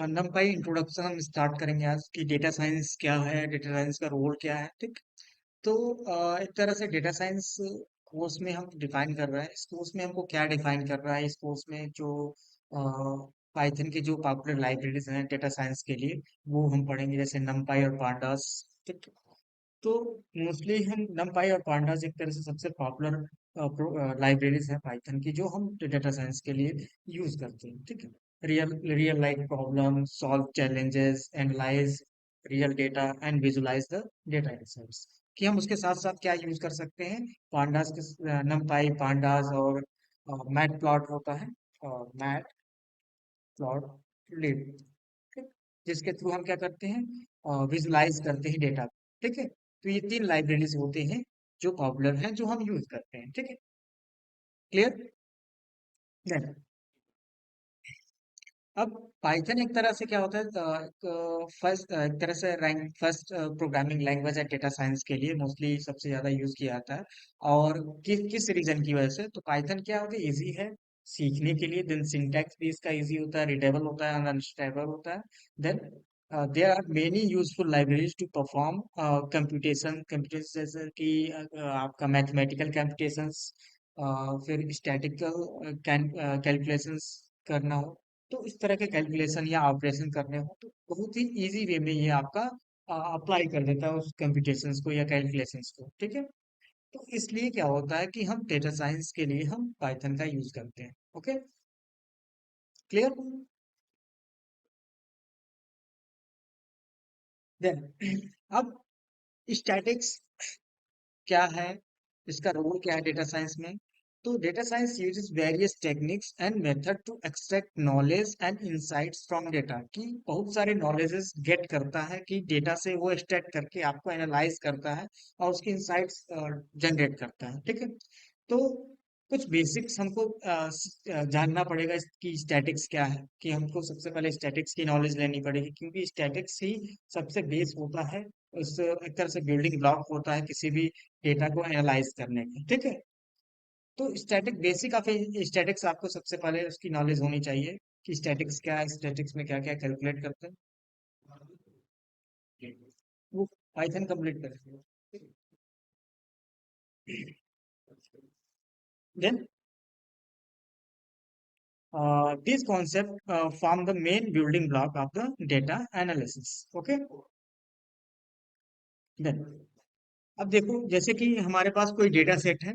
NumPy introduction हम start करेंगे आज कि डेटा साइंस क्या है, डेटा साइंस का रोल क्या है। ठीक। तो एक तरह से डेटा साइंस कोर्स में हम डिफाइन कर रहे हैं। इस कोर्स में हमको क्या डिफाइन कर रहा है, इस कोर्स में जो पाइथन की जो पॉपुलर लाइब्रेरीज हैं डेटा साइंस के लिए, वो हम पढ़ेंगे, जैसे NumPy और pandas। ठीक। तो मोस्टली हम NumPy और pandas एक तरह से सबसे पॉपुलर लाइब्रेरीज है पाइथन की, जो हम डेटा साइंस के लिए यूज करते हैं। ठीक है। Real life problem, solve challenges, analyse real data and visualise the data insights. कि हम उसके साथ साथ क्या यूज कर सकते हैं, पांडास के, NumPy pandas और मैट प्लॉट होता है, मैट प्लॉट लिब। ठीक। जिसके थ्रू हम क्या करते हैं, विजुलाइज करते हैं डेटा। ठीक है। तो ये तीन लाइब्रेरीज होते हैं जो पॉपुलर हैं, जो हम यूज करते हैं। ठीक है। क्लियर। देन अब पाइथन एक तरह से क्या होता है, फर्स्ट एक तरह से रैंक फर्स्ट प्रोग्रामिंग लैंग्वेज है डेटा साइंस के लिए, मोस्टली सबसे ज्यादा यूज किया जाता है। और किस रीजन की वजह से, तो पाइथन क्या होता है, इजी है सीखने के लिए। देन सिंटैक्स भी इसका इजी होता है, रीडेबल होता है, अंडरस्टैंडेबल होता है। Then there are many useful libraries to perform computation, जैसे कि आपका मैथमेटिकल कंप्यूटेशंस, फिर स्टैटिकल कैलकुलेशंस करना हो, तो इस तरह के कैलकुलेशन या ऑपरेशन करने हो, तो बहुत ही इजी वे में ये आपका अप्लाई कर देता है उस कंप्यूटेशंस को या कैलकुलेशंस को। ठीक है। तो इसलिए क्या होता है कि हम डेटा साइंस के लिए हम पाइथन का यूज करते हैं। ओके। क्लियर। देन अब स्टैटिक्स क्या है, इसका रोल क्या है डेटा साइंस में। तो data science uses various techniques and method to extract knowledge and insights from data, की बहुत सारे नॉलेजेस गेट करता है कि डेटा से वो एक्सट्रैक्ट करके आपको एनालाइज करता है और उसकी इंसाइट्स जनरेट करता है। ठीक है। तो कुछ बेसिक्स हमको जानना पड़ेगा कि स्टैटिक्स क्या है, कि हमको सबसे पहले स्टैटिक्स की नॉलेज लेनी पड़ेगी, क्योंकि स्टैटिक्स ही सबसे बेस होता है, उस एक तरह से बिल्डिंग ब्लॉक होता है किसी भी डेटा को एनालाइज करने का। ठीक है। तो स्टैटिक बेसिक ऑफ स्टैटिक्स आपको सबसे पहले उसकी नॉलेज होनी चाहिए कि स्टैटिक्स क्या है, स्टैटिक्स में क्या क्या कैलकुलेट करते हैं, वो पाइथन कंप्लीट करेंगे। Then this concept form the main building block of the data analysis. Okay. Then अब देखो, जैसे कि हमारे पास कोई डेटा सेट है,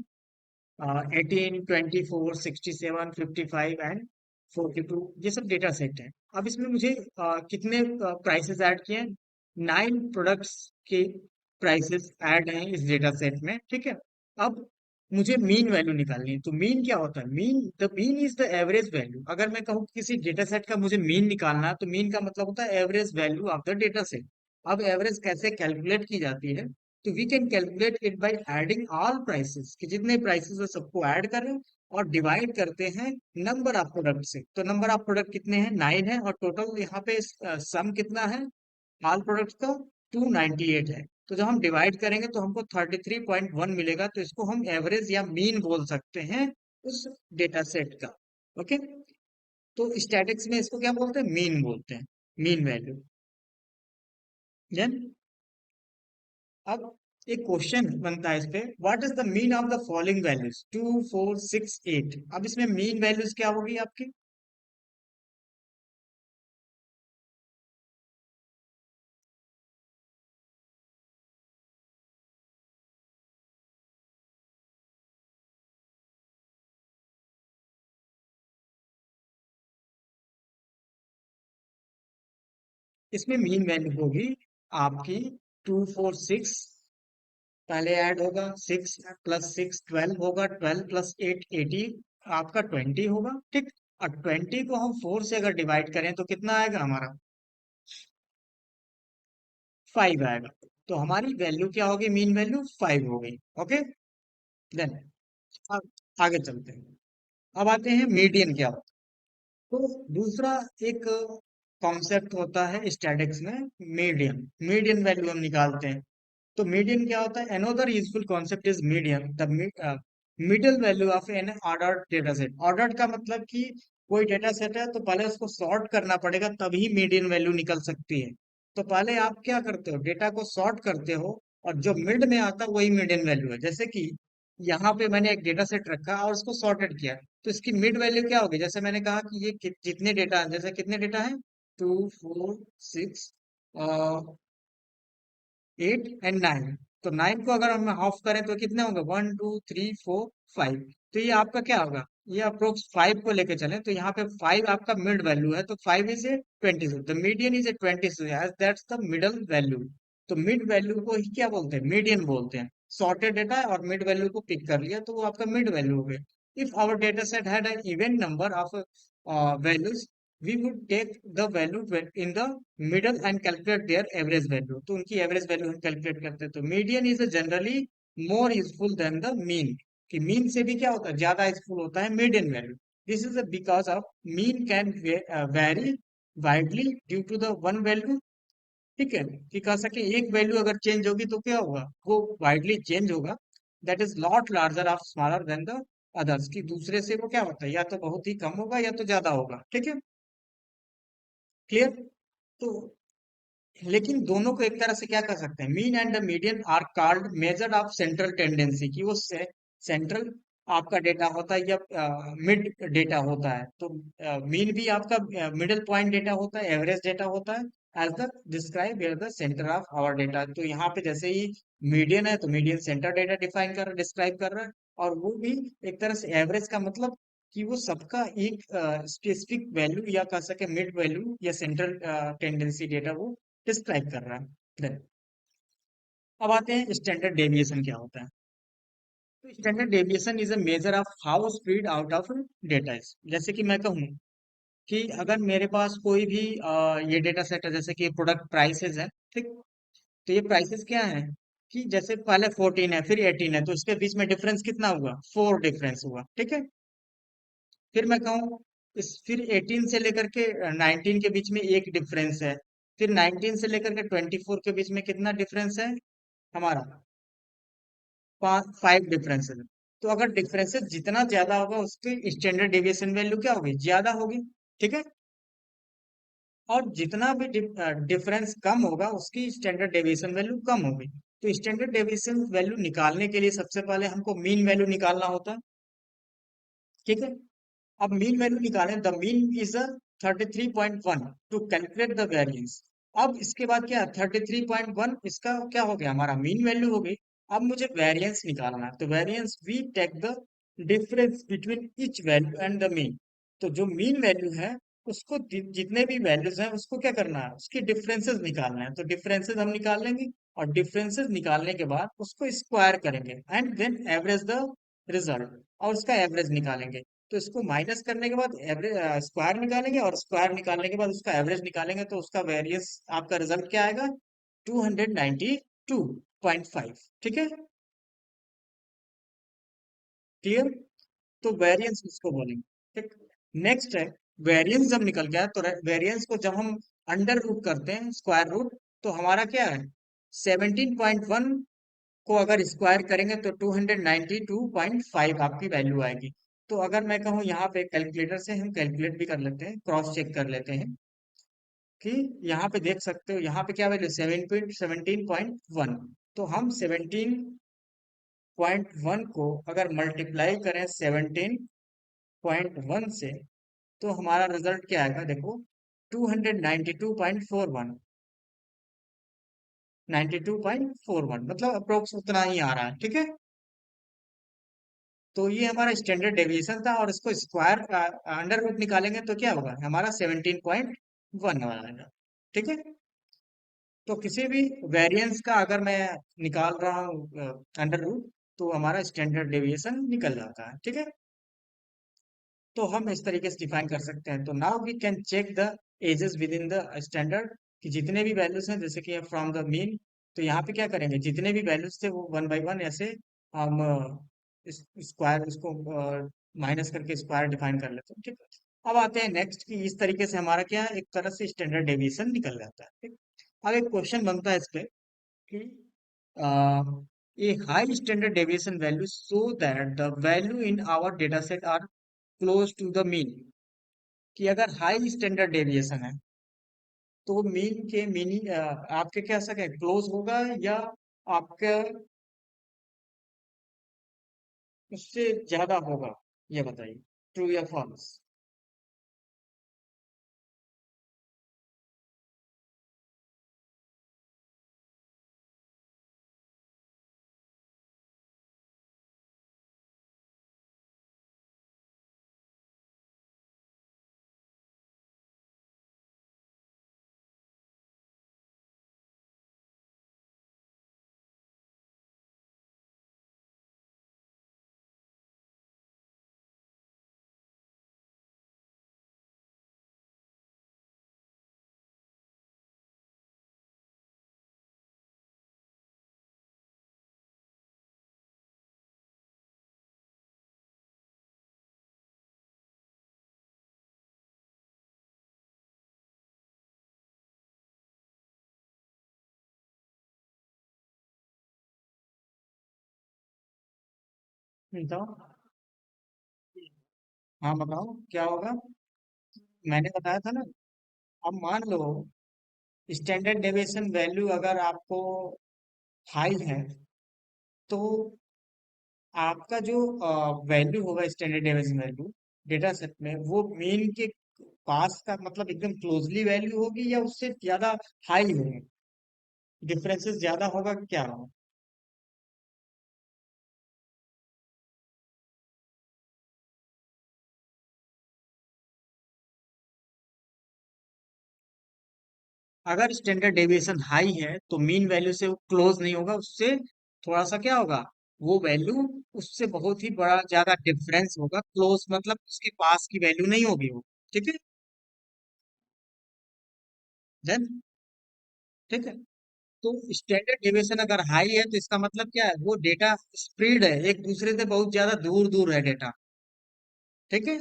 18, 24, 67, 55 एंड 42, ये सब डेटा सेट है। अब इसमें मुझे कितने प्राइसेस ऐड किए हैं, 9 प्रोडक्ट्स के प्राइसेस ऐड हैं इस डेटा सेट में। ठीक है। अब मुझे मीन वैल्यू निकालनी है, तो मीन क्या होता है, mean is the average value. अगर मैं कहूँ किसी डेटा सेट का मुझे मीन निकालना है, तो मीन का मतलब होता है average value of the data set. अब एवरेज कैसे कैलकुलेट की जाती है, तो we can calculate it by adding all prices, कि जितने प्राइसेस है सबको ऐड करें और डिवाइड करते हैं नंबर ऑफ प्रोडक्ट से। तो नंबर ऑफ प्रोडक्ट कितने हैं, 9 है, और टोटल यहाँ पे सम कितना है ऑल प्रोडक्ट्स का, 298 है। तो जब हम डिवाइड करेंगे तो हमको 33.1 मिलेगा, तो इसको हम एवरेज या मीन बोल सकते हैं उस डेटा सेट का। ओके। तो स्टैटिक्स में इसको क्या बोलते हैं, मीन बोलते हैं, मीन वैल्यू। देन अब एक क्वेश्चन बनता है इस पे, what is the mean of the following values 2, 4, 6, 8। अब इसमें मीन वैल्यूज क्या होगी आपकी, इसमें मीन वैल्यू होगी आपकी 2, 4, 6, पहले ऐड होगा 6 + 6 12 होगा, 12 + 8 18, आपका 20 होगा। ठीक। और 20 को हम 4 से अगर डिवाइड करें तो कितना आएगा हमारा, 5 आएगा। तो हमारी वैल्यू क्या होगी, मीन वैल्यू 5 हो गई। ओके। देन अब आगे चलते हैं। अब आते हैं मीडियन क्या होता है। तो दूसरा एक कॉन्सेप्ट होता है स्टैटिक्स में, मीडियन। मीडियन वैल्यू हम निकालते हैं। तो मीडियन क्या होता है, another useful concept is median, the middle value of N ordered data set. Ordered का मतलब कि कोई डेटा सेट है तो पहले उसको सॉर्ट करना पड़ेगा, तभी मीडियन वैल्यू निकल सकती है। तो पहले आप क्या करते हो, डेटा को सॉर्ट करते हो, और जो मिड में आता है वही मीडियन वैल्यू है। जैसे कि यहाँ पे मैंने एक डेटा सेट रखा और उसको सॉर्टेड किया, तो इसकी मिड वैल्यू क्या होगी? जैसे मैंने कहा कि ये जितने डेटा, जैसे कितने डेटा है, 2 4 6 8 एंड 9। तो 9 को अगर हम ऑफ करें तो कितने होंगे? 1 2 3 4 5। तो ये आपका क्या होगा? ये अप्रोक्स 5 को लेके चले तो यहाँ पे 5 आपका मिड वैल्यू है, तो 5 is a 22, the median is a 22 as that's the middle value. तो मिड वैल्यू को ही क्या बोलते हैं? मीडियन बोलते हैं। सॉर्टेड डेटा है और मिड वैल्यू को पिक कर लिया तो वो आपका मिड वैल्यू हो गया। If our data set had an even number of values, we would take the value in the middle and calculate their average value। तो उनकी एवरेज वैल्यू हम कैलकुलेट करते हैं। तो median is generally more useful than the mean. कि mean से भी क्या होता है, ज्यादा यूजफुल होता है median value. This is because of mean can vary widely due to the one value. ठीक है, कि कह सके एक वैल्यू अगर चेंज होगी तो क्या होगा, वो वाइडली चेंज होगा। That is lot larger of smaller than the others, की दूसरे से वो क्या होता है, या तो बहुत ही कम होगा या तो ज्यादा होगा। ठीक है, क्लियर? तो लेकिन दोनों को एक तरह से क्या कर सकते हैं, mean and the median are called measure of central tendency, कि वो सेंट्रल आपका डेटा होता है या मिड डेटा होता है। तो मीन भी आपका मिडिल पॉइंट डेटा होता है, एवरेज डेटा होता है, as the describe here the centre of our data. तो यहाँ पे जैसे ही मीडियन है तो मीडियन सेंटर डेटा डिफाइन कर रहा, डिस्क्राइब कर रहा है। और वो भी एक तरह से एवरेज का मतलब कि वो सबका एक स्पेसिफिक वैल्यू या कह सके मिड वैल्यू या सेंट्रल टेंडेंसी डेटा वो डिस्क्राइब कर रहा है। Then, अब आते हैं स्टैंडर्ड डेविएशन क्या होता है। तो standard deviation is a measure of how speed out of data is. जैसे कि मैं कहूँ कि अगर मेरे पास कोई भी ये डेटा सेट है, जैसे कि प्रोडक्ट प्राइसेस है, ठीक। तो ये प्राइसेस क्या है, कि जैसे पहले 14 है फिर 18 है, तो इसके बीच में डिफरेंस कितना हुआ? 4 डिफरेंस हुआ। ठीक है, फिर मैं कहूँ इस फिर 18 से लेकर के 19 के बीच में एक डिफरेंस है, फिर 19 से लेकर के 24 के बीच में कितना डिफरेंस है हमारा? 5 डिफरेंसेस। तो अगर डिफरेंसेस जितना ज्यादा होगा उसकी स्टैंडर्ड डेविएशन वैल्यू क्या होगी? ज्यादा होगी। ठीक है, और जितना भी डिफरेंस कम होगा उसकी स्टैंडर्ड डेविएशन वैल्यू कम होगी। तो स्टैंडर्ड डेविएशन वैल्यू निकालने के लिए सबसे पहले हमको मीन वैल्यू निकालना होता है। ठीक है, अब मीन वैल्यू निकालें, the mean is 33.1 to calculate the variance. अब इसके बाद क्या, 33.1 इसका क्या हो गया, हमारा मीन वैल्यू हो गई। अब मुझे वेरिएंस निकालना है, तो variance we take the difference between each value and the mean. तो जो मीन वैल्यू है उसको जितने भी वैल्यूज हैं उसको क्या करना है, उसकी डिफरेंसेस निकालना है। तो डिफरेंसेस हम निकाल लेंगे, और डिफरेंसेस निकालने के बाद उसको स्क्वायर करेंगे and then average the result, और उसका एवरेज निकालेंगे। तो इसको माइनस करने के बाद एवरेज स्क्वायर निकालेंगे, और स्क्वायर निकालने के बाद उसका एवरेज निकालेंगे, तो उसका वेरियंस आपका रिजल्ट क्या आएगा? 292.5। ठीक है, क्लियर? तो वेरियंस इसको बोलेंगे। ठीक, नेक्स्ट है वेरियंस। जब निकल गया तो वेरियंस को जब हम अंडर रूट करते हैं, स्क्वायर रूट, तो हमारा क्या है, 17.1 को अगर स्क्वायर करेंगे तो 292.5 आपकी वैल्यू आएगी। तो अगर मैं कहूँ यहाँ पे कैलकुलेटर से हम कैलकुलेट भी कर लेते हैं, क्रॉस चेक कर लेते हैं, कि यहाँ पे देख सकते हो यहाँ पे क्या वैल्यू, 17.1। तो हम 17.1 को अगर मल्टीप्लाई करें 17.1 से, तो हमारा रिजल्ट क्या आएगा देखो, 292.41। 92.41 मतलब अप्रोक्स उतना ही आ रहा है। ठीक है, तो ये हमारा स्टैंडर्ड डेविएशन था, और इसको स्क्वायर अंडर रूट निकालेंगे तो क्या होगा, हमारा 17.1 आएगा। ठीक है, तो किसी भी वेरिएंस का अगर मैं निकाल रहा हूँ अंडर रूट, तो हमारा स्टैंडर्ड डेविएशन निकल जाता है। ठीक है, तो हम इस तरीके से डिफाइन कर सकते हैं। तो now we can check the ages within the standard, कि जितने भी वैल्यूज हैं, जैसे कि फ्रॉम द मीन, तो यहाँ पे क्या करेंगे, जितने भी वैल्यूज थे वो वन बाय वन ऐसे हम स्क्वायर उसको माइनस करके स्क्वायर डिफाइन कर लेते हैं। ठीक है, अब आते हैं नेक्स्ट, कि इस तरीके से हमारा क्या है, एक तरह से स्टैंडर्ड डेविएशन निकल जाता है। ठीक, अब एक क्वेश्चन बनता है इस पे, कि a high standard deviation value so that the value in our data set are close to the mean। कि अगर हाई स्टैंडर्ड डेविएशन है तो मीन के मीनिंग आपके क्या सके क्लोज होगा या आपका उससे ज्यादा होगा, ये बताइए, ट्रू या फॉल्स। बताओ। हाँ बताओ क्या होगा। मैंने बताया था ना। अब मान लो स्टैंडर्ड डेविएशन वैल्यू अगर आपको हाई है तो आपका जो वैल्यू होगा standard deviation value data set में वो मीन के पास का मतलब एकदम क्लोजली वैल्यू होगी या उससे ज्यादा हाई होगी, डिफरेंसेस ज्यादा होगा कि क्या होगा। अगर स्टैंडर्ड डेविएशन हाई है तो मीन वैल्यू से वो क्लोज नहीं होगा, उससे थोड़ा सा क्या होगा, वो वैल्यू उससे बहुत ही बड़ा ज्यादा डिफरेंस होगा, क्लोज मतलब उसके पास की वैल्यू नहीं होगी वो। ठीक है। देन ठीक है। तो स्टैंडर्ड डेविएशन अगर हाई है तो इसका मतलब क्या है, वो डेटा स्प्रेड है, एक दूसरे से बहुत ज्यादा दूर दूर है डेटा। ठीक है।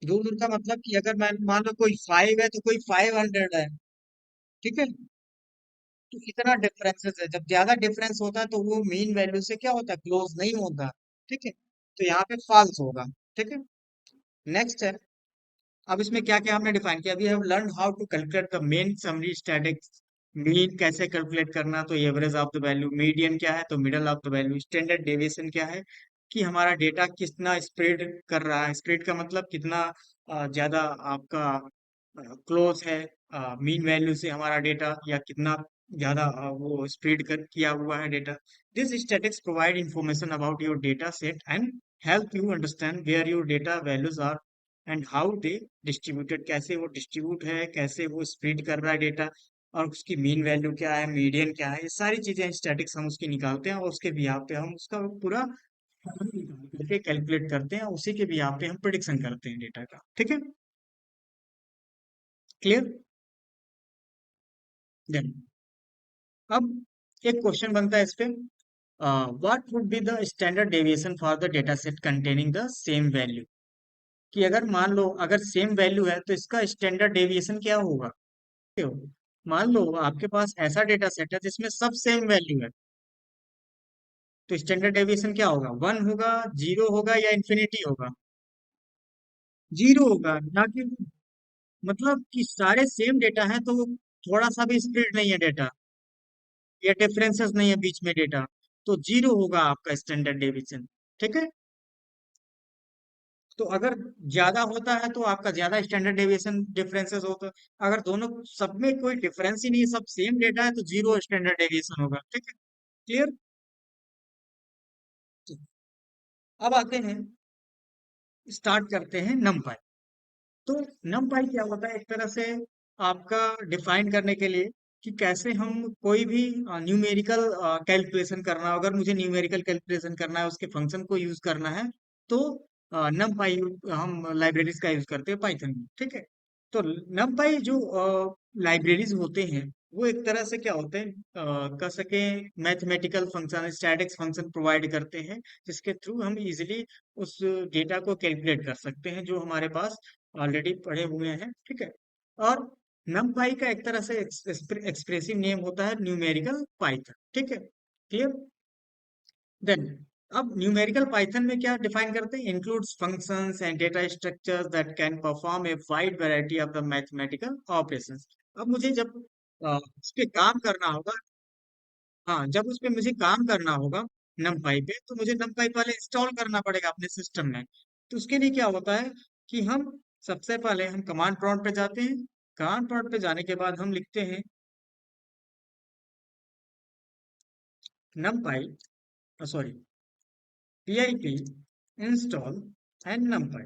दूर दूर का मतलब कि अगर मैं मान लो कोई 5 है तो कोई 500 है। ठीक है। तो इतना डिफरेंसेस है, जब ज्यादा डिफरेंस होता है तो वो मीन वैल्यू से क्या होता है, क्लोज नहीं होता। ठीक है। तो यहाँ पे फॉल्स होगा। ठीक है। नेक्स्ट है। अब इसमें क्या क्या हमने डिफाइन किया, अभी have learn how to calculate the main summary statistics. Mean कैसे कैलकुलेट करना, तो average of the value, median क्या है तो middle of the value, standard deviation क्या है कि हमारा डेटा कितना स्प्रेड कर रहा है, स्प्रेड का मतलब कितना ज्यादा आपका क्लोज है मीन वैल्यू से हमारा डेटा, या कितना ज्यादा वो स्प्रेड कर किया हुआ है data. This statistics provide information about your data set and help you understand where your data values are and how they distributed, कैसे वो डिस्ट्रीब्यूट है, कैसे वो स्प्रेड कर रहा है डेटा, और उसकी मीन वैल्यू क्या है, मीडियन क्या है, ये सारी चीजें स्टैटिक्स हम उसकी निकालते हैं और उसके बिहाफ पे हम उसका पूरा करके कैलकुलेट करते हैं, उसी के बिहाफ पे हम प्रिडिक्शन करते हैं डेटा का। ठीक है। क्लियर। देन अब एक क्वेश्चन बनता है इस पे, what would be the standard deviation for the data set containing the same value, कि अगर मान लो अगर सेम वैल्यू है तो इसका स्टैंडर्ड डेविएशन क्या होगा। क्यों? मान लो आपके पास ऐसा डेटा सेट है जिसमें सब सेम वैल्यू है, तो स्टैंडर्ड डेविएशन क्या होगा, 1 होगा, 0 होगा या इंफिनिटी होगा। 0 होगा ना कि मतलब कि सारे सेम डेटा है तो वो थोड़ा सा भी स्प्लिट नहीं है डेटा, या डिफरेंसेस नहीं है बीच में डेटा, तो 0 होगा आपका स्टैंडर्ड डेविएशन। ठीक है। तो अगर ज्यादा होता है तो आपका ज्यादा स्टैंडर्ड डेविएशन डिफरेंसेस होता है, अगर दोनों सब में कोई डिफरेंस ही नहीं है, सब सेम डेटा है, तो 0 स्टैंडर्ड डेविएशन होगा। ठीक है। क्लियर। अब आते हैं, स्टार्ट करते हैं नमपाई। तो नमपाई क्या होता है, एक तरह से आपका डिफाइन करने के लिए कि कैसे हम कोई भी न्यूमेरिकल कैलकुलेशन करना, अगर मुझे न्यूमेरिकल कैलकुलेशन करना है उसके फंक्शन को यूज करना है तो नमपाई हम लाइब्रेरीज का यूज करते हैं पाइथन में। ठीक है। तो नमपाई जो लाइब्रेरीज होते हैं वो एक तरह से क्या होते हैं, कह सके mathematical function, statics function provide करते हैं, जिसके थ्रू हम इजिली उस डेटा को कैलकुलेट कर सकते हैं जो हमारे पास ऑलरेडी पढ़े हुए हैं। ठीक है। और numpy का एक तरह से एक्सप्रेसिव नेम होता है न्यूमेरिकल पाइथन। ठीक है। क्लियर। देन अब न्यूमेरिकल पाइथन में क्या डिफाइन करते हैं? Includes functions and data structures that can perform a wide variety of the mathematical operations. अब मुझे जब उस पे काम करना होगा, हाँ, जब उस पे मुझे काम करना होगा numpy पे, तो मुझे numpy पहले इंस्टॉल करना पड़ेगा अपने सिस्टम में। तो उसके लिए क्या होता है कि हम सबसे पहले हम कमांड प्रॉम्प्ट पे जाते हैं। कमांड प्रॉम्प्ट पे जाने के बाद हम लिखते हैं numpy, sorry, pip install and numpy।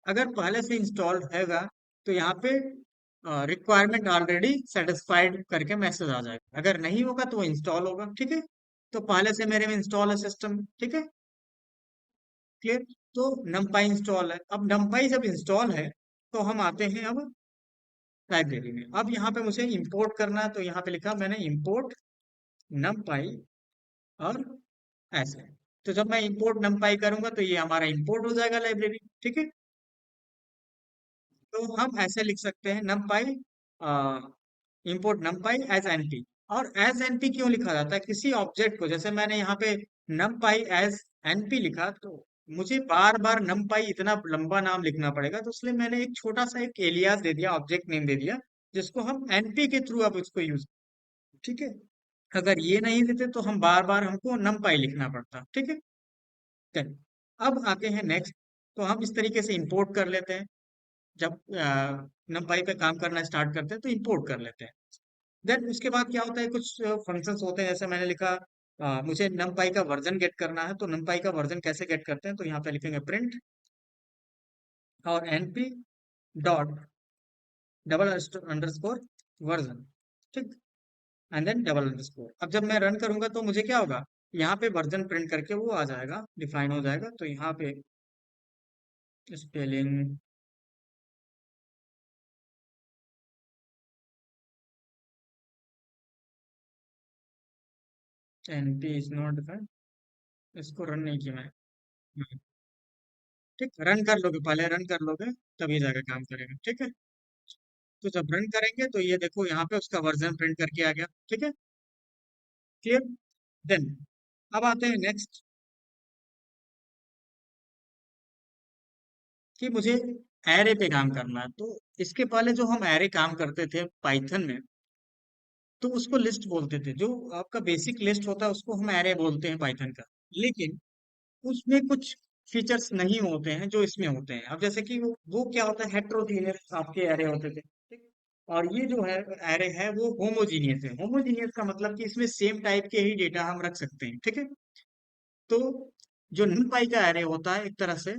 अगर पहले से इंस्टॉल्ड हैगा तो यहाँ पे रिक्वायरमेंट ऑलरेडी सेटिस्फाइड करके मैसेज आ जाएगा। अगर नहीं होगा तो वो इंस्टॉल होगा, ठीक है। तो पहले से मेरे में इंस्टॉल है सिस्टम, ठीक है, क्लियर। तो numpy इंस्टॉल है। अब numpy जब इंस्टॉल है तो हम आते हैं अब लाइब्रेरी में। अब यहाँ पे मुझे इंपोर्ट करना है, तो यहाँ पे लिखा मैंने इंपोर्ट numpy और ऐसे। तो जब मैं इंपोर्ट numpy करूंगा तो ये हमारा इंपोर्ट हो जाएगा लाइब्रेरी, ठीक है। तो हम ऐसे लिख सकते हैं numpy import numpy as NP. और एज एनपी क्यों लिखा जाता है? किसी ऑब्जेक्ट को, जैसे मैंने यहाँ पे numpy एज एनपी लिखा, तो मुझे बार बार numpy इतना लंबा नाम लिखना पड़ेगा, तो इसलिए मैंने एक छोटा सा एक एलियास दे दिया, ऑब्जेक्ट नेम दे दिया, जिसको हम एनपी के थ्रू अब उसको यूज, ठीक है। अगर ये नहीं देते तो हम बार बार हमको numpy लिखना पड़ता, ठीक है। चलिए, अब आते हैं नेक्स्ट। तो हम इस तरीके से इंपोर्ट कर लेते हैं। जब numpy पे काम करना स्टार्ट करते हैं तो इंपोर्ट कर लेते हैं। देन उसके बाद क्या होता है, कुछ फंक्शंस होते हैं, जैसे मैंने लिखा मुझे numpy का वर्जन गेट करना है। तो numpy का वर्जन कैसे गेट करते हैं? तो यहाँ पे लिखेंगे प्रिंट और np dot double underscore version, ठीक, एंड देन डबल अंडरस्कोर। अब जब मैं रन करूंगा तो मुझे क्या होगा, यहाँ पे वर्जन प्रिंट करके वो आ जाएगा, डिफाइन हो जाएगा। तो यहाँ पे spelling np is not define, इसको रन नहीं किया मैं। हम्म, ठीक, रन कर लोगे, पहले रन कर लोगे तभी जाकर काम करेगा, ठीक है। तो जब रन करेंगे तो ये देखो यहाँ पे उसका वर्जन प्रिंट करके आ गया, ठीक है, क्लियर। देन अब आते हैं नेक्स्ट कि मुझे एरे पे काम करना है। तो इसके पहले जो हम एरे काम करते थे पाइथन में, तो उसको लिस्ट बोलते थे। जो आपका बेसिक लिस्ट होता है उसको हम एरे बोलते हैं पाइथन का। लेकिन उसमें कुछ फीचर्स नहीं होते हैं जो इसमें होते हैं। अब जैसे कि वो क्या होता है, हेट्रोजीनियस आपके एरे होते थे, ठीक। और ये जो है एरे है वो होमोजीनियस है। होमोजीनियस का मतलब कि इसमें सेम टाइप के ही डेटा हम रख सकते हैं, ठीक है। तो जो numpy का एरे होता है एक तरह से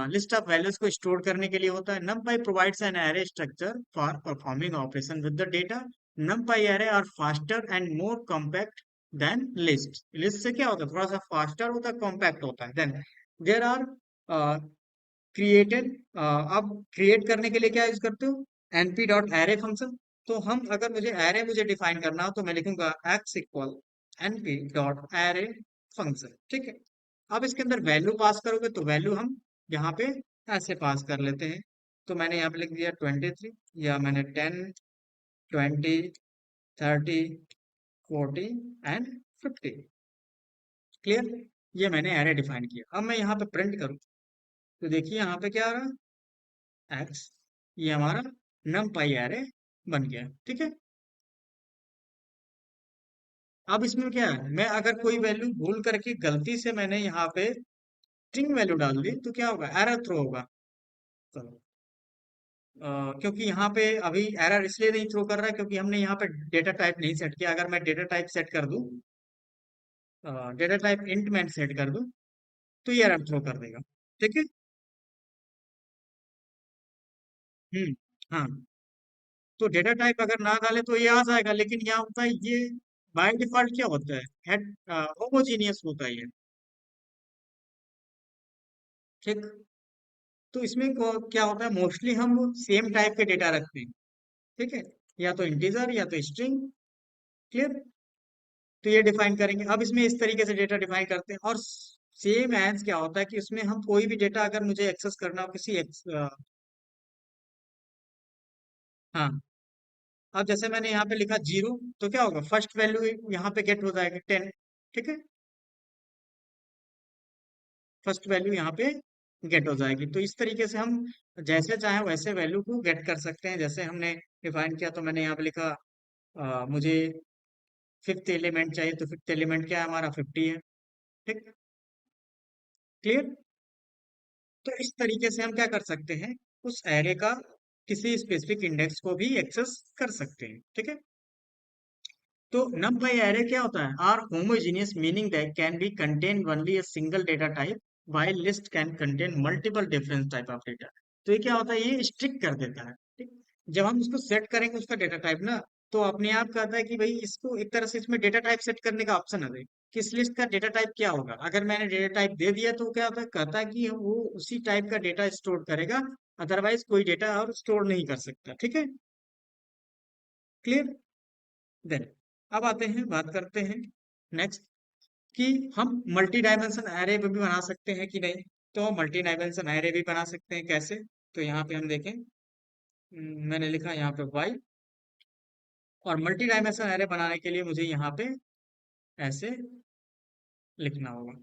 लिस्ट ऑफ वैल्यूज को स्टोर करने के लिए होता है। numpy provides an array structure for performing operation with the data. numpy array are faster and more compact than list. List से क्या होता है, थोड़ा सा फास्टर होता है, कॉम्पैक्ट होता है। देन देर आर क्रिएटेड, अब क्रिएट करने के लिए क्या यूज करते हो, np डॉट एरे फंक्शन। तो हम अगर मुझे एरे मुझे डिफाइन करना हो तो मैं लिखूंगा x equal np dot array function, ठीक है। अब इसके अंदर वैल्यू पास करोगे तो वैल्यू हम यहाँ पे ऐसे पास कर लेते हैं। तो मैंने यहाँ पे लिख दिया 23, या मैंने 10, 20, 30, 40 एंड 50, क्लियर। ये मैंने एरे डिफाइन किया। अब मैं यहाँ पे प्रिंट करूँ तो देखिए यहाँ पे क्या आ रहा है, एक्स। ये हमारा numpy एरे बन गया, ठीक है। अब इसमें क्या है, मैं अगर कोई वैल्यू भूल करके गलती से मैंने यहाँ पे स्ट्रिंग वैल्यू डाल दी तो क्या होगा, एरर थ्रो होगा। चलो, क्योंकि यहाँ पे अभी एरर इसलिए नहीं थ्रो कर रहा है क्योंकि हमने यहाँ पे डेटा टाइप नहीं सेट किया। अगर मैं डेटा टाइप सेट कर दूं, डेटा टाइप इंट में सेट कर दूं, तो ये एरर थ्रो कर देगा, ठीक है। हम्म, हाँ। तो डेटा टाइप अगर ना डाले तो ये आ जाएगा, लेकिन यहाँ होता है ये बाय डिफॉल्ट क्या होता है, हेड होमोजीनियस होता है ये, ठीक। तो इसमें क्या होता है, मोस्टली हम सेम टाइप के डेटा रखते हैं, ठीक है, या तो इंटीजर या तो स्ट्रिंग, क्लियर। तो ये डिफाइन करेंगे। अब इसमें इस तरीके से डेटा डिफाइन करते हैं। और सेम एज क्या होता है कि उसमें हम कोई भी डेटा अगर मुझे एक्सेस करना हो किसी हाँ, अब जैसे मैंने यहाँ पे लिखा 0, तो क्या होगा, फर्स्ट वैल्यू यहाँ पे गेट हो जाएगा 10, ठीक है। फर्स्ट वैल्यू यहाँ पे गेट हो जाएगी। तो इस तरीके से हम जैसे चाहे वैसे वैल्यू को गेट कर सकते हैं। जैसे हमने डिफाइन किया तो मैंने यहाँ पे लिखा मुझे फिफ्थ एलिमेंट चाहिए, तो फिफ्थ एलिमेंट क्या है हमारा 50 है। ठीक, क्लियर। तो इस तरीके से हम क्या कर सकते हैं, उस एरे का किसी स्पेसिफिक इंडेक्स को भी एक्सेस कर सकते हैं। ठीक है। तो नम बाई एरे क्या होता है, are homogeneous meaning that can be contain only a single data type while list can contain multiple different type of data. तो ये क्या होता है, ये स्ट्रिक्ट कर देता है। ठीक, जब हम इसको सेट करेंगे उसका डेटा टाइप ना, तो अपने आप कहता है कि भाई इसको एक तरह से इसमें डेटा टाइप सेट करने का ऑप्शन है कि इस लिस्ट का डेटा टाइप क्या होगा। अगर मैंने डेटा टाइप दे दिया तो क्या होता है, कहता है कि वो उसी टाइप का डेटा स्टोर करेगा, अदरवाइज कोई डेटा और स्टोर नहीं कर सकता। ठीक है, क्लियर। देन अब आते हैं, बात करते हैं नेक्स्ट कि हम मल्टी डायमेंशन एरे भी बना सकते हैं कि नहीं। तो मल्टी डायमेंशन एरे भी बना सकते हैं कैसे। तो यहाँ पे हम देखें, मैंने लिखा यहाँ पे वाई, और मल्टी डायमेंशन एरे बनाने के लिए मुझे यहाँ पे ऐसे लिखना होगा।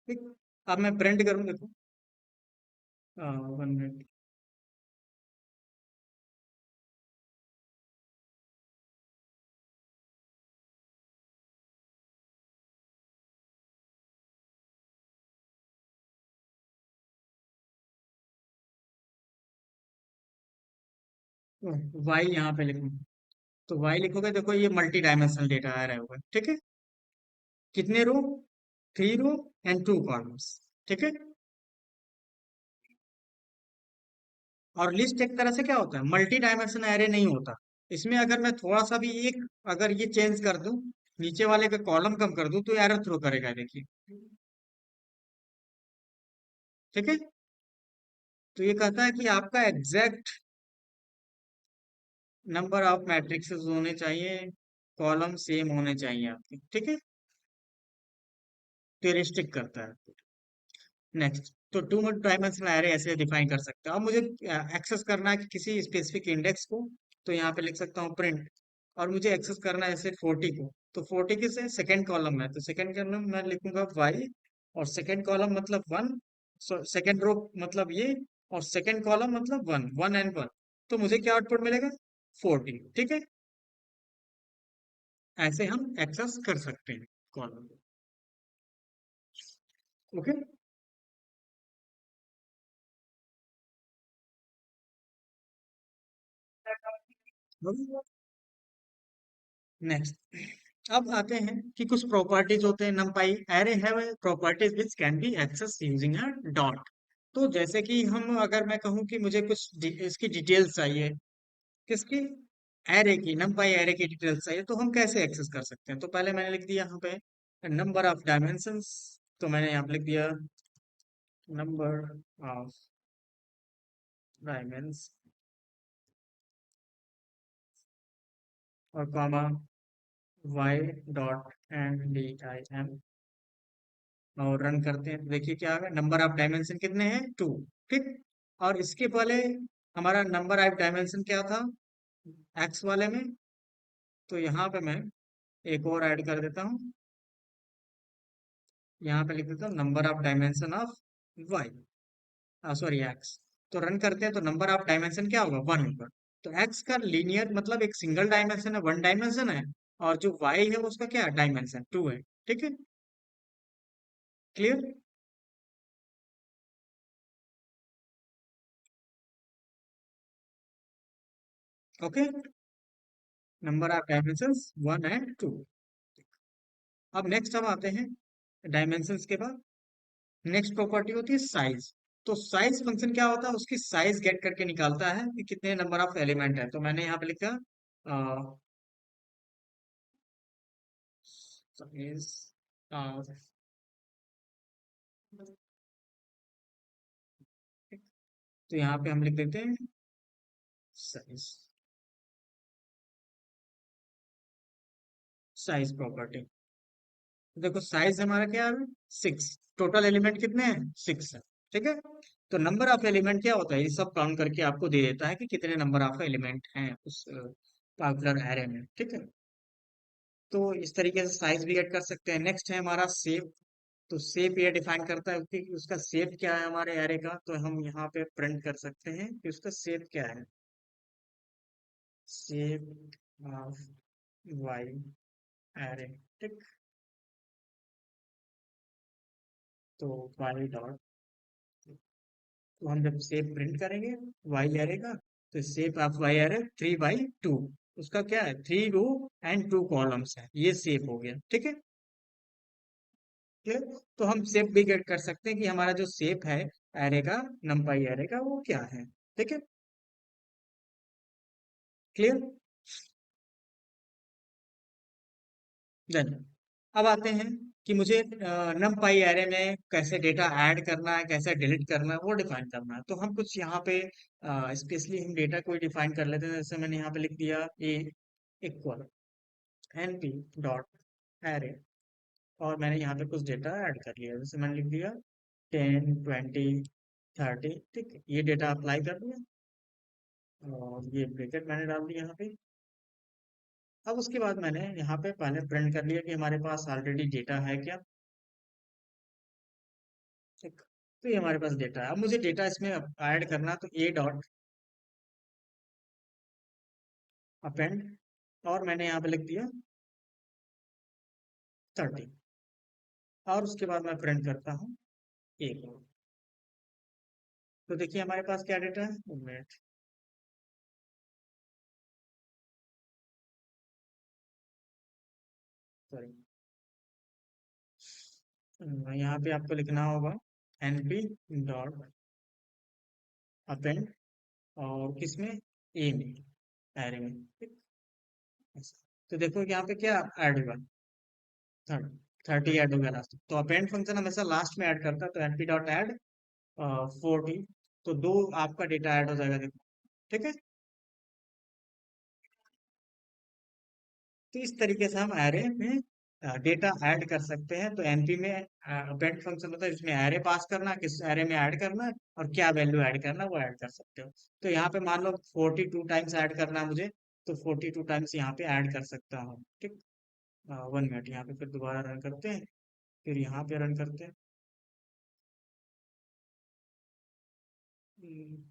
ठीक, अब मैं प्रिंट करूँ, देखो 1 मिनट। वाई यहाँ पे लिखूँ, तो वाई लिखोगे, देखो ये मल्टी डायमेंशनल डेटा आ रहा होगा। ठीक है, कितने रो, 3 रो एंड 2 कॉलम्स। ठीक है, और लिस्ट एक तरह से क्या होता है, मल्टी डायमेंशन एरे नहीं होता। इसमें अगर मैं थोड़ा सा भी एक, अगर ये चेंज कर दूं, नीचे वाले का कॉलम कम कर दूं, तो एरर थ्रो करेगा, देखिए। ठीक है, तो ये कहता है कि आपका एग्जैक्ट नंबर ऑफ मैट्रिक्सेस होने चाहिए, कॉलम सेम होने चाहिए आपके। ठीक है, तो ये रिस्ट्रिक्ट करता है। नेक्स्ट, तो 2 डायमेंशनल एरे ऐसे डिफाइन कर सकते हैं। अब मुझे एक्सेस करना है कि किसी स्पेसिफिक इंडेक्स को, तो यहाँ पे लिख सकता हूँ प्रिंट, और मुझे एक्सेस करना है जैसे 40 को। तो 40 के से सेकेंड कॉलम है, तो सेकेंड कॉलम मैं लिखूंगा वाई, और सेकेंड कॉलम मतलब 1, सेकेंड रो मतलब ये, और सेकेंड कॉलम मतलब 1, 1 एंड 1। तो मुझे क्या आउटपुट मिलेगा, 40। ठीक है, ऐसे हम एक्सेस कर सकते हैं कॉलम। ओके, नेक्स्ट, अब आते हैं कि कुछ प्रॉपर्टीज होते हैं numpy array have properties which can be access using a dot. तो जैसे कि हम, अगर मैं कहूँ कि मुझे कुछ इसकी डिटेल्स चाहिए, किसकी, एरे की, numpy एरे की डिटेल्स चाहिए, तो हम कैसे एक्सेस कर सकते हैं। तो पहले मैंने लिख दिया यहाँ पे नंबर ऑफ डायमेंशंस, तो मैंने यहाँ पे लिख दिया नंबर ऑफ डायमेंस, और comma Y dot N D I M, और रन करते हैं तो देखिए क्या आ गया, नंबर ऑफ डायमेंशन कितने हैं, 2। ठीक, और इसके पहले हमारा नंबर ऑफ डायमेंशन क्या था एक्स वाले में, तो यहाँ पे मैं एक और ऐड कर देता हूँ, यहाँ पे लिख देता हूँ number of dimension of Y, sorry X. तो रन करते हैं तो नंबर ऑफ डायमेंशन क्या होगा, 1 होगा। तो एक्स का लीनियर मतलब एक सिंगल डायमेंशन है, 1 डायमेंशन है, और जो वाई है उसका क्या है, डायमेंशन 2 है। ठीक है, clear. Okay, number of dimension 1 and 2। अब नेक्स्ट हम आते हैं डायमेंशंस के बाद, नेक्स्ट प्रॉपर्टी होती है साइज। तो साइज फंक्शन क्या होता है, उसकी साइज गेट करके निकालता है कि कितने नंबर ऑफ एलिमेंट है। तो मैंने यहाँ पे लिखा साइज, तो यहाँ पे हम लिख देते हैं साइज। Size property. देखो साइज हमारा क्या है, 6। टोटल एलिमेंट कितने हैं, 6 है। ठीक है। तो नंबर ऑफ एलिमेंट क्या होता है, ये सब काउंट करके आपको दे देता है कि कितने नंबर ऑफ एलिमेंट हैं उस पार्टिकुलर एरे में। ठीक है। तो इस तरीके से साइज भी ऐड कर सकते हैं। नेक्स्ट है हमारा शेप। तो शेप ये डिफाइन करता है कि उसका शेप क्या है हमारे एरे का, तो हम यहाँ पे प्रिंट कर सकते हैं कि उसका शेप क्या है। Shape of Y array. ठीक। तो वाई डॉट, तो हम जब शेप प्रिंट करेंगे वाई एरे का, तो शेप ऑफ वाई एरे 3/2। उसका क्या है, 3 रो एंड 2 कॉलम्स है, ये शेप हो गया। ठीक है। क्लियर। तो हम शेप भी गेट कर सकते हैं कि हमारा जो शेप है एरे का, नंपाई एरे का, वो क्या है। ठीक है। क्लियर। देन अब आते हैं कि मुझे numpy एरे में कैसे डेटा ऐड करना है, कैसे डिलीट करना है, वो डिफाइन करना है। तो हम कुछ यहाँ पे स्पेशली हम डेटा को डिफाइन कर लेते हैं। जैसे मैंने यहाँ पे लिख दिया ए इक्वल np डॉट एरे, और मैंने यहाँ पे कुछ डेटा ऐड कर लिया। जैसे मैंने लिख दिया 10, 20, 30। ठीक है, ये डेटा अप्लाई कर दिया और ये ब्रैकेट मैंने डाल दिया यहाँ पे। अब उसके बाद मैंने यहाँ पे पहले प्रिंट कर लिया कि हमारे पास ऑलरेडी डेटा है क्या। ठीक। तो ये हमारे पास डेटा है। अब मुझे डेटा इसमें ऐड करना, तो ए डॉट अपेंड, और मैंने यहाँ पे लिख दिया 30। और उसके बाद मैं प्रिंट करता हूँ एक। तो देखिए हमारे पास क्या डेटा है, 1 मिनट, सॉरी, यहाँ पे आपको लिखना होगा np डॉट अपेंड, और किसमें, ए में, एरे में। ठीक। ऐसा। तो देखो यहाँ पे क्या ऐड होगा, 30 ऐड हो गया लास्ट। तो अपेंड फंक्शन हमेशा लास्ट में ऐड करता है, तो np डॉट ऐड 40। तो दो आपका डेटा ऐड हो जाएगा, देखो। ठीक है। तो इस तरीके से हम एरे में डेटा ऐड कर सकते हैं। तो एनपी में अपेंड फंक्शन होता है, इसमें एरे पास करना, किस एरे में ऐड करना है और क्या वैल्यू ऐड करना है, वो ऐड कर सकते हो। तो यहाँ पे मान लो 42 टाइम्स ऐड करना है मुझे, तो 42 टाइम्स यहाँ पे ऐड कर सकता हूँ। ठीक। 1 मिनट, यहाँ पे फिर दोबारा रन करते हैं, फिर यहाँ पे रन करते हैं। हम्म,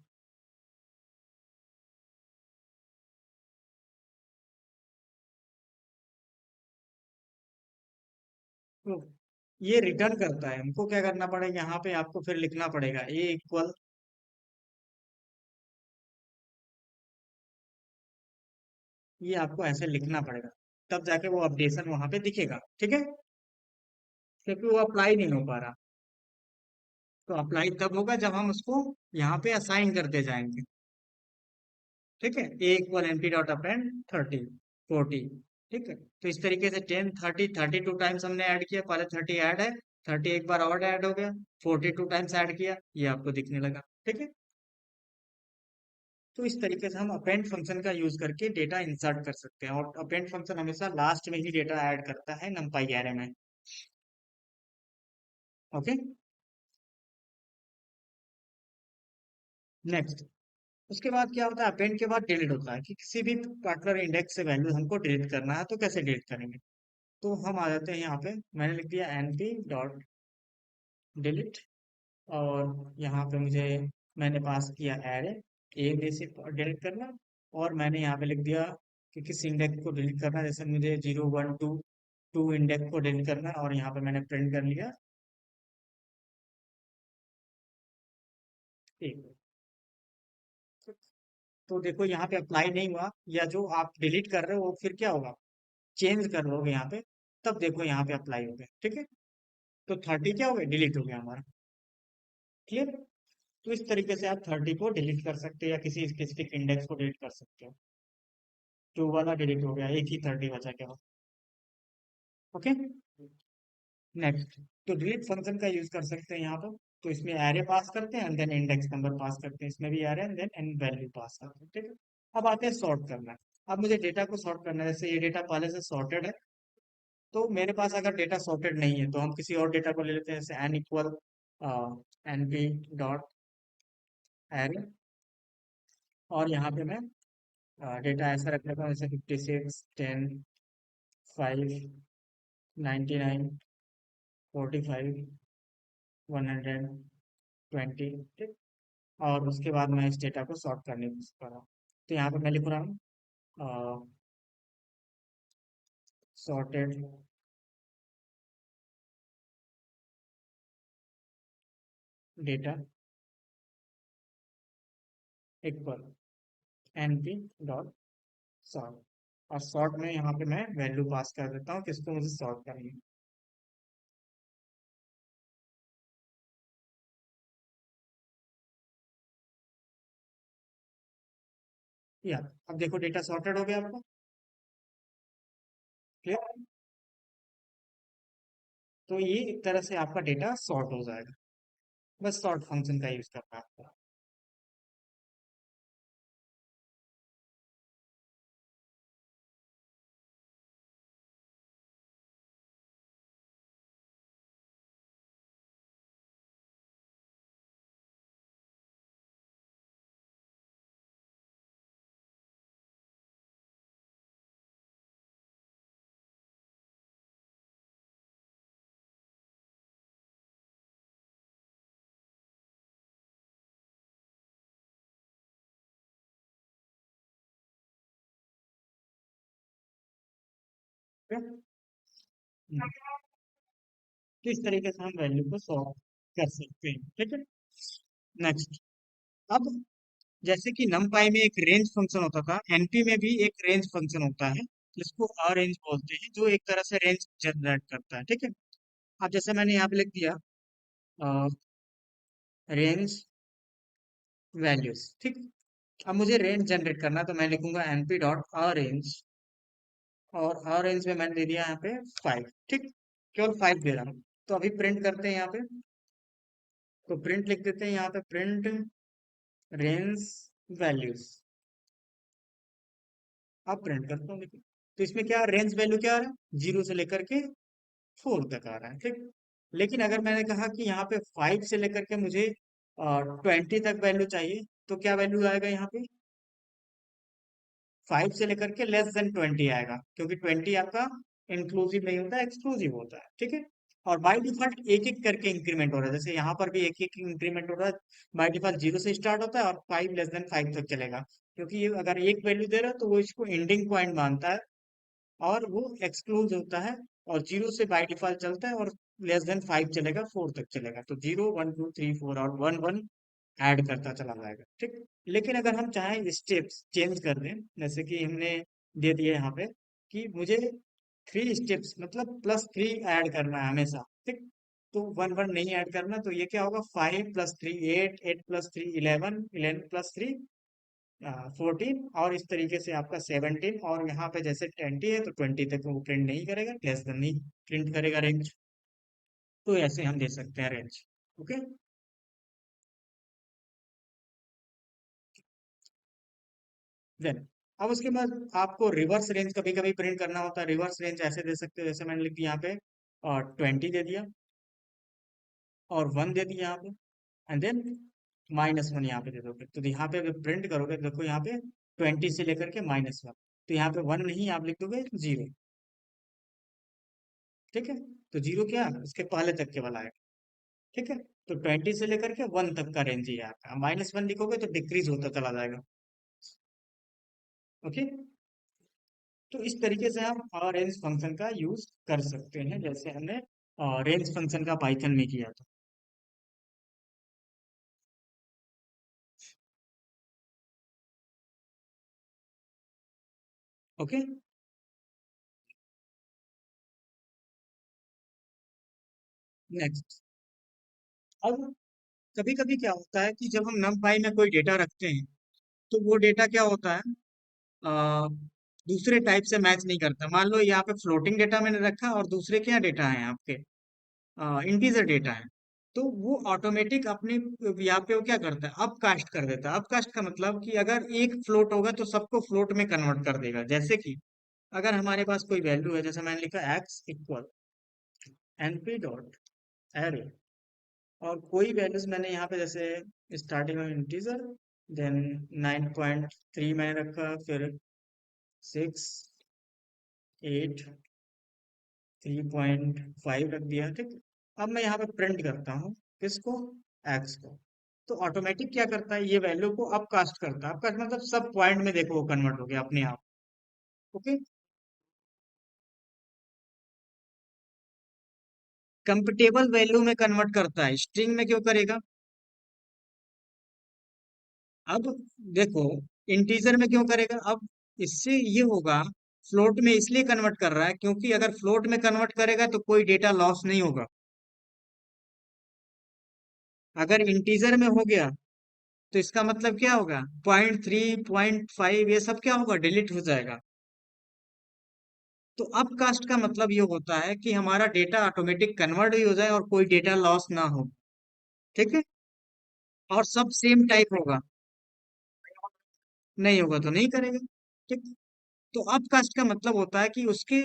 तो ये रिटर्न करता है, हमको क्या करना पड़ेगा, यहाँ पे आपको फिर लिखना पड़ेगा ए इक्वल, ये आपको ऐसे लिखना पड़ेगा, तब जाके वो अपडेशन वहां पे दिखेगा। ठीक है। क्योंकि वो अप्लाई नहीं हो पा रहा। तो अप्लाई तब होगा जब हम उसको यहाँ पे असाइन करते जाएंगे। ठीक है। A equal N P dot append 30, 40। ठीक है। तो इस तरीके से 10, 30, 32 टाइम्स हमने ऐड किया, पहले 30 ऐड है, 30 एक बार और ऐड हो गया, 42 टाइम्स ऐड किया, ये आपको दिखने लगा। ठीक है। तो इस तरीके से हम अपेंड फंक्शन का यूज करके डेटा इंसर्ट कर सकते हैं, और अपेंड फंक्शन हमेशा लास्ट में ही डेटा ऐड करता है नंपाई एरे में। ओके। नेक्स्ट, उसके बाद क्या होता है, अपेंड के बाद डिलीट होता है कि किसी भी पार्टिकुलर इंडेक्स से वैल्यू हमको डिलीट करना है, तो कैसे डिलीट करेंगे। तो हम आ जाते हैं यहाँ पे, मैंने लिख दिया np डॉट डिलीट, और यहाँ पे मुझे, मैंने पास किया एरे ए में से डिलीट करना, और मैंने यहाँ पे लिख दिया कि किस इंडेक्स को डिलीट करना है। जैसे मुझे 0, 1, 2 इंडेक्स को डिलीट करना है, और यहाँ पे मैंने प्रिंट कर लिया एक। तो देखो यहाँ पे अप्लाई नहीं हुआ, या जो आप डिलीट कर रहे हो वो फिर क्या होगा, चेंज कर लोगे यहाँ पे, तब देखो यहाँ पे अप्लाई हो गया। ठीक है। तो 30 क्या हो गया, डिलीट हो गया हमारा। क्लियर। तो इस तरीके से आप 30 को डिलीट कर सकते हो, या किसी स्पेसिफिक इंडेक्स को डिलीट कर सकते हो। जो वाला डिलीट हो गया, एक ही 30 बचा क्या। ओके। नेक्स्ट, तो डिलीट फंक्शन का यूज कर सकते हैं यहाँ पर। तो इसमें एरे पास करते हैं, and then index number pass करते हैं, इसमें भी array and then N value pass करते हैं। ठीक है। अब आते हैं सॉर्ट करना। अब मुझे डेटा को सॉर्ट करना है, जैसे ये डेटा पहले से सॉर्टेड है, तो मेरे पास अगर डेटा सॉर्टेड नहीं है तो हम किसी और डेटा को ले लेते हैं, जैसे N equal N P dot array, और यहाँ पे मैं डेटा ऐसा रख लेता हूँ जैसे 56, 10, 5, 99, 45, 120, ठीक। और उसके बाद मैं इस डेटा को सॉर्ट करने की कोशिश कर रहा हूँ। तो यहाँ पे मैं लिख रहा हूँ sorted data equal np dot sort, और सॉर्ट में यहाँ पे मैं वैल्यू पास कर देता हूँ किसको मुझे सॉर्ट करनी है। या अब देखो डेटा सॉर्टेड हो गया आपका, क्लियर। तो ये एक तरह से आपका डेटा सॉर्ट हो जाएगा, बस सॉर्ट फंक्शन का यूज करना है आपको। ठीक है? तो इस तरीके से हम वैल्यू को सॉर्ट कर सकते हैं, ठीक है। नेक्स्ट, अब जैसे कि numpy में एक रेंज फंक्शन होता था, np में भी एक रेंज फंक्शन होता है जिसको अरेंज बोलते हैं, जो एक तरह से रेंज जनरेट करता है, ठीक है। अब जैसे मैंने यहाँ पे लिख दिया रेंज वैल्यूज, ठीक। अब मुझे रेंज जनरेट करना है, तो मैं लिखूंगा np डॉट अरेंज, और अरेंज में मैंने दे दिया यहाँ पे 5, ठीक। केवल 5 दे रहा हूँ। तो अभी प्रिंट करते हैं यहाँ पे, तो प्रिंट लिख देते हैं यहाँ पे, प्रिंट रेंज वैल्यूज। अब प्रिंट करता हूँ, देखिए। तो इसमें क्या रेंज वैल्यू क्या आ रहा है, 0 से लेकर के 4 तक आ रहा है, ठीक। लेकिन अगर मैंने कहा कि यहाँ पे 5 से लेकर के मुझे 20 तक वैल्यू चाहिए, तो क्या वैल्यू आएगा यहाँ पे, 5 से लेकर के लेस देन 20 आएगा, क्योंकि 20 आपका इंक्लूसिव नहीं होता, एक्सक्लूसिव होता है, ठीक है। और बाय डिफॉल्ट एक एक करके इंक्रीमेंट हो रहा है, जैसे यहाँ पर भी एक एक इंक्रीमेंट हो रहा है। बाय डिफॉल्ट 0 से स्टार्ट होता है और 5 लेस देन 5 तक चलेगा, क्योंकि ये अगर एक वैल्यू दे रहा है तो वो इसको एंडिंग पॉइंट मानता है, और वो एक्सक्लूज होता है। और 0 से बाय डिफॉल्ट चलता है, और लेस देन 5 चलेगा, 4 तक चलेगा, तो 0, 1, 2, 3, 4 और 1, 1 ऐड करता चला जाएगा, ठीक। लेकिन अगर हम चाहें स्टेप्स चेंज कर दें, जैसे कि हमने दे दिए यहाँ पे कि मुझे 3 स्टेप्स मतलब +3 ऐड करना है हमेशा, ठीक। तो 1, 1 नहीं ऐड करना, तो ये क्या होगा, 5 + 3 8, 8 + 3 11, 11 + 3 14, और इस तरीके से आपका 17, और यहाँ पे जैसे 20 है तो 20 तक वो प्रिंट नहीं करेगा, लेस देन नहीं प्रिंट करेगा रेंज। तो ऐसे हम दे सकते हैं रेंज, ओके। देन अब उसके बाद आपको रिवर्स रेंज कभी कभी प्रिंट करना होता है, रिवर्स रेंज ऐसे दे सकते हो, जैसे मैंने लिख दिया यहाँ पे और 20 दे दिया, और 1 दे दिया यहाँ पे, एंड देन -1 यहाँ पे दे दोगे, तो यहाँ पे अगर प्रिंट करोगे तो देखो यहाँ पे 20 से लेकर के -1, तो यहाँ पे 1 नहीं, आप लिख दोगे 0, ठीक है। तो 0 क्या है, उसके पहले तक केवल आएगा, ठीक है। तो 20 से लेकर के 1 तक का रेंज ही है आपका, -1 लिखोगे तो डिक्रीज होता चला जाएगा, ओके। तो इस तरीके से हम रेंज फंक्शन का यूज कर सकते हैं, जैसे हमने रेंज फंक्शन का पाइथन में किया था, ओके। नेक्स्ट, अब कभी कभी क्या होता है कि जब हम numpy में कोई डेटा रखते हैं, तो वो डेटा क्या होता है, अ, दूसरे टाइप से मैच नहीं करता। मान लो यहाँ पे फ्लोटिंग डेटा मैंने रखा, और दूसरे क्या डेटा है आपके, इंटीजर डेटा है, तो वो ऑटोमेटिक अपने यहाँ पे वो क्या करता है, अप कास्ट कर देता है। अप कास्ट का मतलब कि अगर एक फ्लोट होगा तो सबको फ्लोट में कन्वर्ट कर देगा, जैसे कि अगर हमारे पास कोई वैल्यू है, जैसे मैंने लिखा x equal np dot array, और कोई वैल्यूज मैंने यहाँ पे जैसे स्टार्टिंग में इंटीजर, देन 9.3 मैंने रखा, फिर 6, 8, 3.5 रख दिया, ठीक। अब मैं यहाँ पे प्रिंट करता हूँ किसको, एक्स को। तो ऑटोमेटिक क्या करता है, ये वैल्यू को अपकास्ट करता है। अपकास्ट मतलब सब पॉइंट में देखो वो कन्वर्ट हो गया अपने आप। ओके। कंपेटेबल वैल्यू में कन्वर्ट करता है, स्ट्रिंग में क्यों करेगा। अब देखो, इंटीजर में क्यों करेगा। अब इससे ये होगा, फ्लोट में इसलिए कन्वर्ट कर रहा है क्योंकि अगर फ्लोट में कन्वर्ट करेगा तो कोई डेटा लॉस नहीं होगा। अगर इंटीजर में हो गया तो इसका मतलब क्या होगा, 0.3, 0.5 ये सब क्या होगा, डिलीट हो जाएगा। तो अपकास्ट का मतलब ये होता है कि हमारा डेटा ऑटोमेटिक कन्वर्ट भी हो जाए और कोई डेटा लॉस ना हो। ठीक है। और सब सेम टाइप होगा। नहीं होगा तो नहीं करेगा। ठीक। तो अपकास्ट का मतलब होता है कि उसके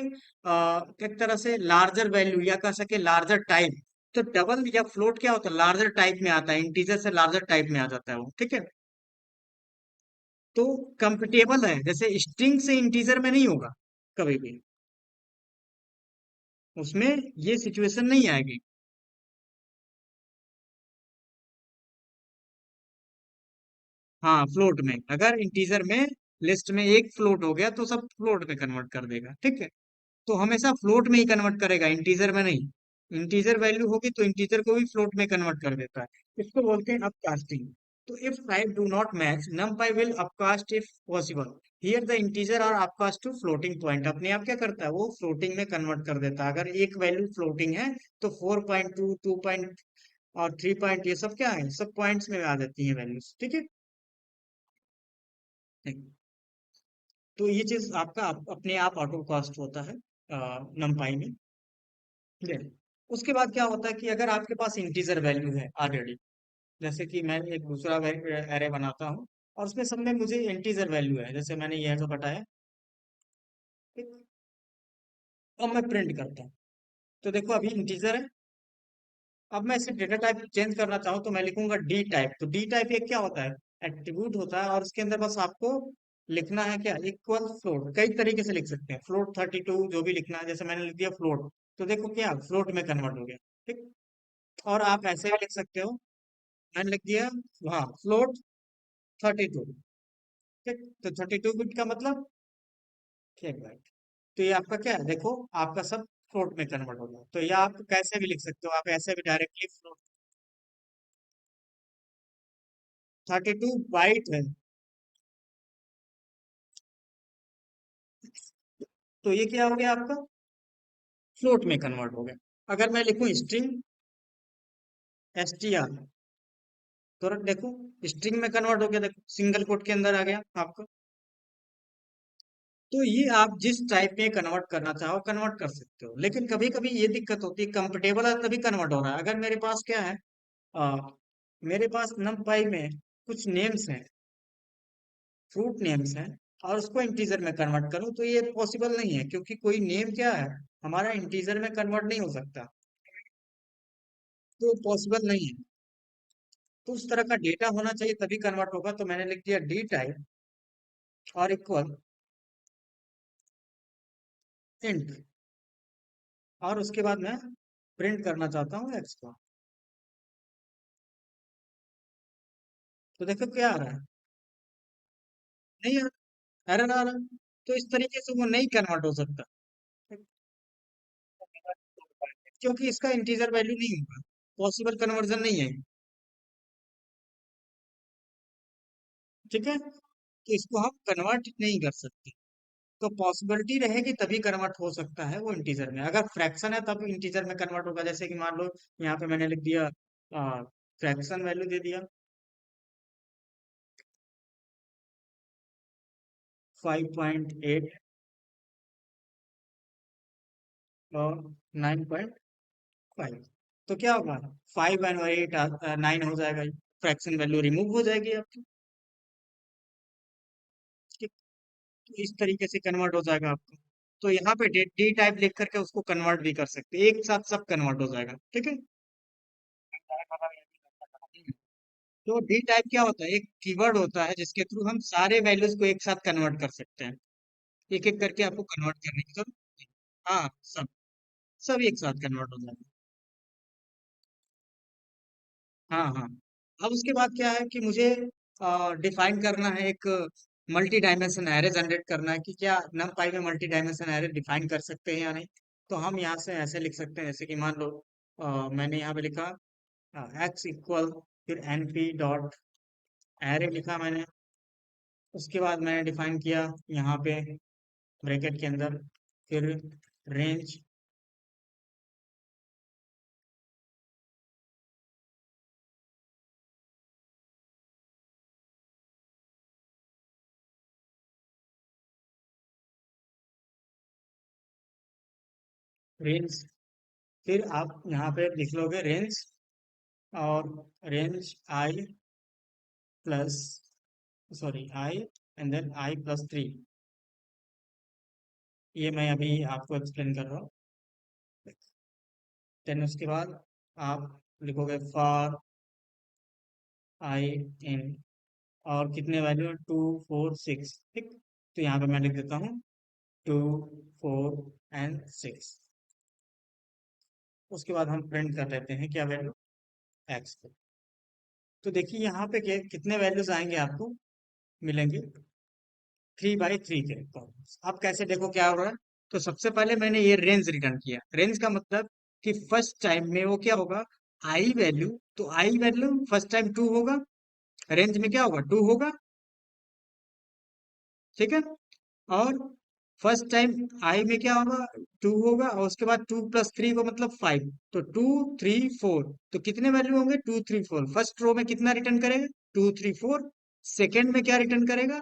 एक तरह से लार्जर वैल्यू या कह सके लार्जर टाइप। तो डबल या फ्लोट क्या होता है, लार्जर टाइप में आता है, इंटीजर से लार्जर टाइप में आ जाता है वो। ठीक है। तो कंपेटेबल है, जैसे स्ट्रिंग से इंटीजर में नहीं होगा कभी भी, उसमें ये सिचुएशन नहीं आएगी। हाँ, फ्लोट में, अगर इंटीजर में लिस्ट में एक फ्लोट हो गया तो सब फ्लोट में कन्वर्ट कर देगा। ठीक है। तो हमेशा फ्लोट में ही कन्वर्ट करेगा, इंटीजर में नहीं। इंटीजर वैल्यू होगी तो इंटीजर को भी फ्लोट में कन्वर्ट कर देता है। इसको बोलते हैं अपकास्टिंग। तो if type do not match, numpy will upcast if possible. Here the integer are upcast to floating point. अपने आप क्या करता है, वो फ्लोटिंग में कन्वर्ट कर देता है। अगर एक वैल्यू फ्लोटिंग है तो 4.2, 2 पॉइंट और 3 पॉइंट ये सब क्या है, सब पॉइंट्स में आ जाती है वैल्यूज। ठीक है। तो ये चीज आपका अपने आप ऑटो कास्ट होता है नमपाई में। Then, उसके बाद क्या होता है कि अगर आपके पास इंटीजर वैल्यू है ऑलरेडी, जैसे कि मैं एक दूसरा एरे बनाता हूँ और उसमें सब में मुझे इंटीजर वैल्यू है, जैसे मैंने यह तो बताया। ठीक। अब मैं प्रिंट करता हूँ, तो देखो अभी इंटीजर है। अब मैं इसे डेटा टाइप चेंज करना चाहूँ तो मैं लिखूंगा डी टाइप। तो डी टाइप ये क्या होता है, एट्रीब्यूट होता है, और उसके अंदर बस आपको लिखना है क्या, इक्वल फ्लोट। कई तरीके से लिख सकते हैं, फ्लोट 32 जो भी लिखना है, जैसे मैंने लिख दिया फ्लोट, तो देखो क्या फ्लोट में कन्वर्ट हो गया। ठीक। और आप ऐसे भी लिख सकते हो, मैंने लिख दिया हाँ फ्लोट 32। ठीक। तो 32 बिट का मतलब क्या है, तो ये आपका क्या है, देखो आपका सब फ्लोट में कन्वर्ट हो गया। तो ये आप कैसे भी लिख सकते हो, आप ऐसे भी डायरेक्टली फ्लोट। 32 बाइट है, तो ये क्या हो गया आपका, फ्लोट में कन्वर्ट हो गया। अगर मैं लिखूं स्ट्रिंग str, तो देखो स्ट्रिंग में कन्वर्ट हो गया, देखो सिंगल कोट के अंदर आ गया आपका। तो ये आप जिस टाइप में कन्वर्ट करना चाहो कन्वर्ट कर सकते हो, लेकिन कभी कभी ये दिक्कत होती है, कंफर्टेबल है तभी कन्वर्ट हो रहा है। अगर मेरे पास क्या है, आ, मेरे पास numpy में कुछ नेम्स हैं, फ्रूट नेम्स हैं, और उसको इंटीजर में कन्वर्ट करूं तो ये पॉसिबल नहीं है, क्योंकि कोई नेम क्या है हमारा इंटीजर में कन्वर्ट नहीं हो सकता। तो पॉसिबल नहीं है। तो उस तरह का डेटा होना चाहिए तभी कन्वर्ट होगा। तो मैंने लिख दिया डी टाइप और इक्वल इंट, और उसके बाद मैं प्रिंट करना चाहता हूँ एक्स को। तो देखो क्या आ रहा है, नहीं आ रहा, एरर आ रहा है। तो इस तरीके से वो नहीं कन्वर्ट हो सकता, क्योंकि इसका इंटीजर वैल्यू नहीं होगा, पॉसिबल कन्वर्जन नहीं है। ठीक है। तो इसको हम कन्वर्ट नहीं कर सकते। तो पॉसिबिलिटी रहेगी तभी कन्वर्ट हो सकता है वो इंटीजर में। अगर फ्रैक्शन है तब इंटीजर में कन्वर्ट होगा, जैसे कि मान लो यहाँ पे मैंने लिख दिया फ्रैक्शन वैल्यू दे दिया 5.8 और 9.5। तो क्या होगा, 5 और 8 9 हो जाएगा, फ्रैक्शन वैल्यू रिमूव हो जाएगी आपकी। ठीक। तो इस तरीके से कन्वर्ट हो जाएगा आपका। तो यहाँ पे डी टाइप लिख करके उसको कन्वर्ट भी कर सकते हैं, एक साथ सब कन्वर्ट हो जाएगा, ठीक है। तो डी टाइप क्या होता है, एक कीवर्ड होता है जिसके थ्रू हम सारे वैल्यूज को एक साथ कन्वर्ट कर सकते हैं। एक एक करके आपको कन्वर्ट करने की जरूरत नहीं। हाँ, सब सब एक साथ कन्वर्ट हो जाएगा। हाँ हाँ। अब उसके बाद क्या है कि मुझे डिफाइन करना है, एक मल्टी डायमेंशन एरे जनरेट करना है कि क्या numpy में मल्टी डायमेंशन एरे डिफाइन कर सकते हैं या नहीं। तो हम यहाँ से ऐसे लिख सकते हैं, जैसे कि मान लो मैंने यहाँ पे लिखा एक्स इक्वल, फिर एन पी डॉट एरे लिखा मैंने। उसके बाद मैंने डिफाइन किया यहाँ पे ब्रैकेट के अंदर, फिर रेंज। रेंज, फिर आप यहाँ पे लिख लोगे रेंज, और range I plus, sorry I and then I plus 3। ये मैं अभी आपको एक्सप्लेन कर रहा हूँ। देन उसके बाद आप लिखोगे फॉर आई इन, और कितने वैल्यू, 2 4 6, ठीक। तो यहाँ पे मैं लिख देता हूँ 2 4 एंड 6। उसके बाद हम प्रिंट कर लेते हैं क्या वैल्यू, एक्स को। तो देखिए यहाँ पे कितने वैल्यूज आएंगे आपको मिलेंगे, 3 बाई 3 के। तो आप कैसे देखो क्या हो रहा है। तो सबसे पहले मैंने ये रेंज रिटर्न किया। रेंज का मतलब कि फर्स्ट टाइम में वो क्या होगा, आई वैल्यू, तो आई वैल्यू फर्स्ट टाइम 2 होगा, रेंज में क्या होगा, 2 होगा, ठीक है। और फर्स्ट टाइम आई में क्या होगा, 2 होगा, और उसके बाद 2 + 3 को मतलब 5। तो 2 3 4, तो कितने वैल्यू होंगे, 2 3 4। फर्स्ट रो में कितना रिटर्न करेगा, 2 3 4। सेकेंड में क्या रिटर्न करेगा,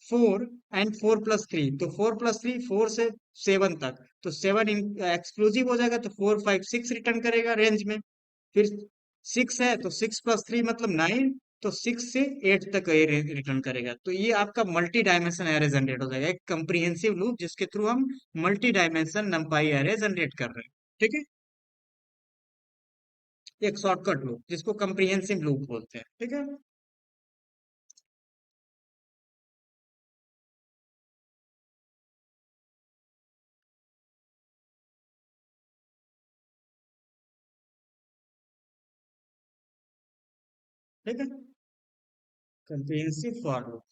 4 एंड 4 + 3, तो 4 + 3, 4 से 7 तक, तो 7 एक्सक्लूसिव हो जाएगा, तो 4 5 6 रिटर्न करेगा रेंज में। फिर 6 है तो 6 + 3 मतलब 9, तो 6 से 8 तक ये रिटर्न करेगा। तो ये आपका मल्टी डायमेंशन एरे जनरेट हो जाएगा, एक कंप्रीहेंसिव लूप जिसके थ्रू हम मल्टी डायमेंशन नंपाई एरे जनरेट कर रहे हैं, ठीक है। एक शॉर्टकट लूप जिसको कंप्रीहेंसिव लूप बोलते हैं, ठीक है। ठीक है, कंप्रीहेंसिव फॉर लूप।